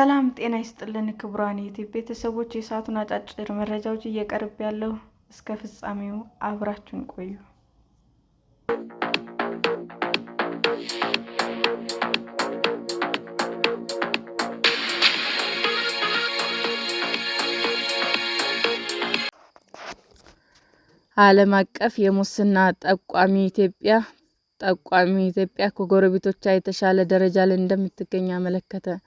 ሰላም ጤና ይስጥልን ክቡራን የዩቲዩብ ቤተሰቦች፣ የሰዓቱን አጫጭር መረጃዎች እየቀርብ ያለው እስከ ፍጻሜው አብራችሁን ቆዩ። ዓለም አቀፍ የሙስና ጠቋሚ ኢትዮጵያ ከጎረቤቶቿ የተሻለ ደረጃ ላይ እንደምትገኝ አመለከተ።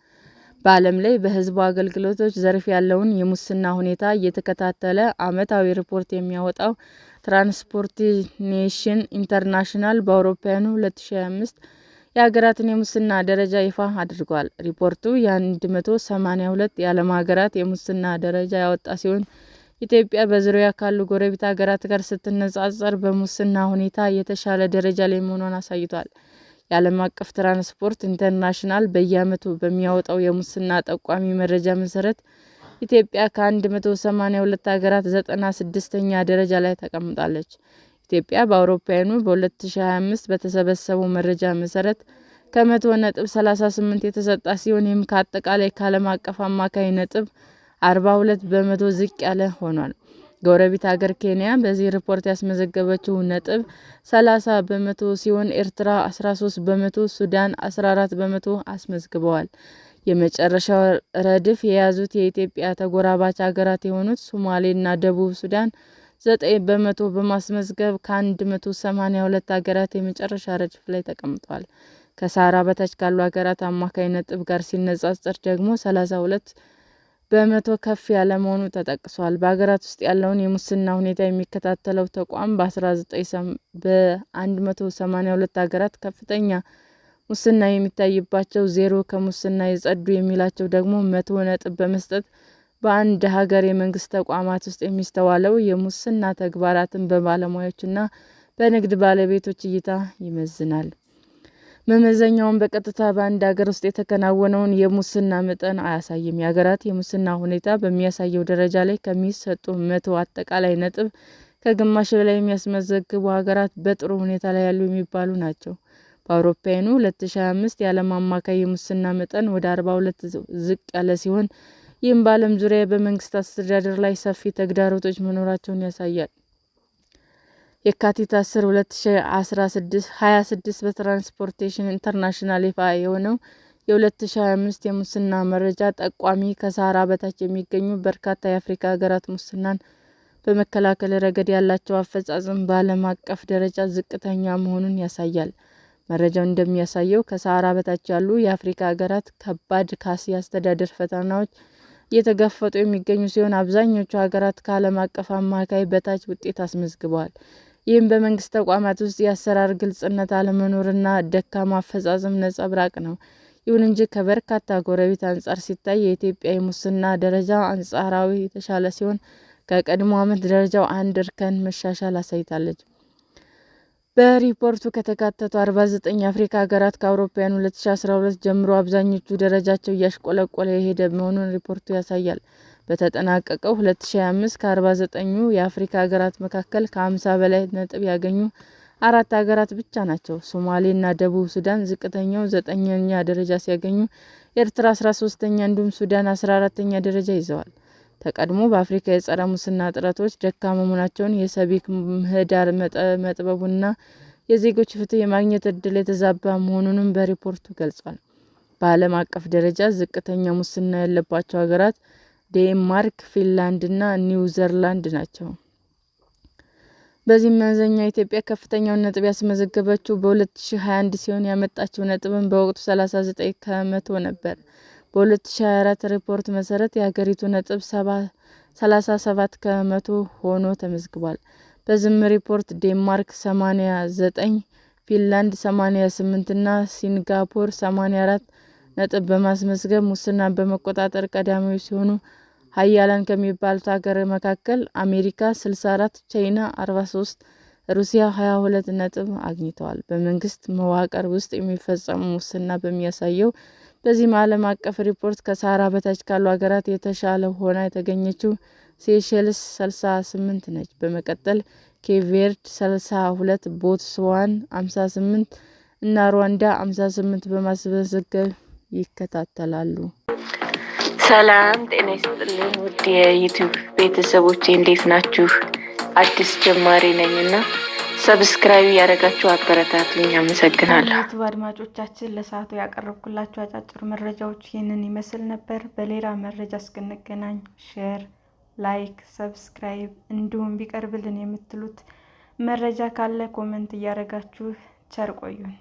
በዓለም ላይ በሕዝብ አገልግሎቶች ዘርፍ ያለውን የሙስና ሁኔታ እየተከታተለ ዓመታዊ ሪፖርት የሚያወጣው ትራንስፓረንሲ ኢንተርናሽናል በአውሮፓውያኑ 2025 የሀገራትን የሙስና ደረጃ ይፋ አድርጓል። ሪፖርቱ የ182 የዓለም ሀገራት የሙስና ደረጃ ያወጣ ሲሆን ኢትዮጵያ በዙሪያዋ ካሉ ጎረቤት ሀገራት ጋር ስትነጻጸር በሙስና ሁኔታ የተሻለ ደረጃ ላይ መሆኗን አሳይቷል። የዓለም አቀፍ ትራንስፓረንሲ ኢንተርናሽናል በየዓመቱ በሚያወጣው የሙስና ጠቋሚ መረጃ መሰረት ኢትዮጵያ ከ182 ሀገራት 96ኛ ደረጃ ላይ ተቀምጣለች። ኢትዮጵያ በአውሮፓውያኑ በ2025 በተሰበሰበው መረጃ መሰረት ከ100.38 የተሰጣት ሲሆን ይህም ከአጠቃላይ ከዓለም አቀፍ አማካይ ነጥብ 42 በመቶ ዝቅ ያለ ሆኗል። ጎረቤት ሀገር ኬንያ በዚህ ሪፖርት ያስመዘገበችው ነጥብ 30 በመቶ ሲሆን ኤርትራ 13 በመቶ፣ ሱዳን 14 በመቶ አስመዝግበዋል። የመጨረሻው ረድፍ የያዙት የኢትዮጵያ ተጎራባች ሀገራት የሆኑት ሶማሌ እና ደቡብ ሱዳን 9 በመቶ በማስመዝገብ ከ182 ሀገራት የመጨረሻ ረድፍ ላይ ተቀምጠዋል። ከሰሃራ በታች ካሉ ሀገራት አማካይ ነጥብ ጋር ሲነጻጸር ደግሞ 32 በመቶ ከፍ ያለ መሆኑ ተጠቅሷል። በሀገራት ውስጥ ያለውን የሙስና ሁኔታ የሚከታተለው ተቋም በ182 ሀገራት ከፍተኛ ሙስና የሚታይባቸው፣ ዜሮ ከሙስና የጸዱ የሚላቸው ደግሞ 100 ነጥብ በመስጠት በአንድ ሀገር የመንግስት ተቋማት ውስጥ የሚስተዋለው የሙስና ተግባራትን በባለሙያዎችና በንግድ ባለቤቶች እይታ ይመዝናል። መመዘኛውም በቀጥታ በአንድ ሀገር ውስጥ የተከናወነውን የሙስና መጠን አያሳይም። የሀገራት የሙስና ሁኔታ በሚያሳየው ደረጃ ላይ ከሚሰጡ 100 አጠቃላይ ነጥብ ከግማሽ በላይ የሚያስመዘግቡ ሀገራት በጥሩ ሁኔታ ላይ ያሉ የሚባሉ ናቸው። በአውሮፓውያኑ 2025 የዓለም አማካይ የሙስና መጠን ወደ 42 ዝቅ ያለ ሲሆን ይህም በዓለም ዙሪያ በመንግስት አስተዳደር ላይ ሰፊ ተግዳሮቶች መኖራቸውን ያሳያል። የካቲት 10 2026 በትራንስፓረንሲ ኢንተርናሽናል ይፋ የሆነው የ2025 የሙስና መረጃ ጠቋሚ ከሰሃራ በታች የሚገኙ በርካታ የአፍሪካ ሀገራት ሙስናን በመከላከል ረገድ ያላቸው አፈጻጸም በዓለም አቀፍ ደረጃ ዝቅተኛ መሆኑን ያሳያል። መረጃው እንደሚያሳየው ከሰሃራ በታች ያሉ የአፍሪካ ሀገራት ከባድ ካሲ አስተዳደር ፈተናዎች እየተጋፈጡ የሚገኙ ሲሆን አብዛኞቹ ሀገራት ከዓለም አቀፍ አማካይ በታች ውጤት አስመዝግበዋል። ይህም በመንግስት ተቋማት ውስጥ የአሰራር ግልጽነት አለመኖርና ደካማ አፈጻጸም ነጸብራቅ ነው። ይሁን እንጂ ከበርካታ ጎረቤት አንጻር ሲታይ የኢትዮጵያ የሙስና ደረጃ አንጻራዊ የተሻለ ሲሆን ከቀድሞ ዓመት ደረጃው አንድ እርከን መሻሻል አሳይታለች። በሪፖርቱ ከተካተቱ 49 የአፍሪካ ሀገራት ከአውሮፓውያኑ 2012 ጀምሮ አብዛኞቹ ደረጃቸው እያሽቆለቆለ የሄደ መሆኑን ሪፖርቱ ያሳያል። በተጠናቀቀው 2025 ከ49ኙ የአፍሪካ ሀገራት መካከል ከ50 በላይ ነጥብ ያገኙ 4 ሀገራት ብቻ ናቸው። ሶማሌ እና ደቡብ ሱዳን ዝቅተኛው 9ኛ ደረጃ ሲያገኙ ኤርትራ 13ኛ እንዲሁም ሱዳን 14ኛ ደረጃ ይዘዋል። ተቀድሞ በአፍሪካ የጸረ ሙስና ጥረቶች ደካማ መሆናቸውን፣ የሲቪክ ምህዳር መጥበቡና የዜጎች ፍትህ የማግኘት ዕድል የተዛባ መሆኑንም በሪፖርቱ ገልጿል። በዓለም አቀፍ ደረጃ ዝቅተኛ ሙስና ያለባቸው ሀገራት ዴንማርክ፣ ፊንላንድ እና ኒውዚላንድ ናቸው። በዚህ መመዘኛ ኢትዮጵያ ከፍተኛውን ነጥብ ያስመዘገበችው በ2021 ሲሆን ያመጣችው ነጥብም በወቅቱ 39 ከመቶ ነበር። በ2024 ሪፖርት መሰረት የሀገሪቱ ነጥብ 37 ከመቶ ሆኖ ተመዝግቧል። በዚህም ሪፖርት ዴንማርክ 89፣ ፊንላንድ 88 እና ሲንጋፖር 84 ነጥብ በማስመዝገብ ሙስናን በመቆጣጠር ቀዳሚዎች ሲሆኑ ሀያላን ከሚባሉት ሀገር መካከል አሜሪካ 64፣ ቻይና 43፣ ሩሲያ 22 ነጥብ አግኝተዋል። በመንግስት መዋቅር ውስጥ የሚፈጸሙ ሙስና በሚያሳየው በዚህም ዓለም አቀፍ ሪፖርት ከሰሃራ በታች ካሉ ሀገራት የተሻለ ሆና የተገኘችው ሴሸልስ 68 ነች። በመቀጠል ኬፕ ቬርድ 32፣ ቦትስዋና 58 እና ሩዋንዳ 58 በማስመዝገብ ይከተላሉ። ሰላም ጤና ይስጥልኝ ውድ የዩቲዩብ ቤተሰቦቼ እንዴት ናችሁ? አዲስ ጀማሪ ነኝና ሰብስክራይብ ያደረጋችሁ አበረታቱኝ። አመሰግናለሁ። ዩቲዩብ አድማጮቻችን ለሰዓቱ ያቀረብኩላችሁ አጫጭር መረጃዎች ይህንን ይመስል ነበር። በሌላ መረጃ እስክንገናኝ ሼር፣ ላይክ፣ ሰብስክራይብ እንዲሁም ቢቀርብልን የምትሉት መረጃ ካለ ኮሜንት እያደረጋችሁ ቸር ቆዩን።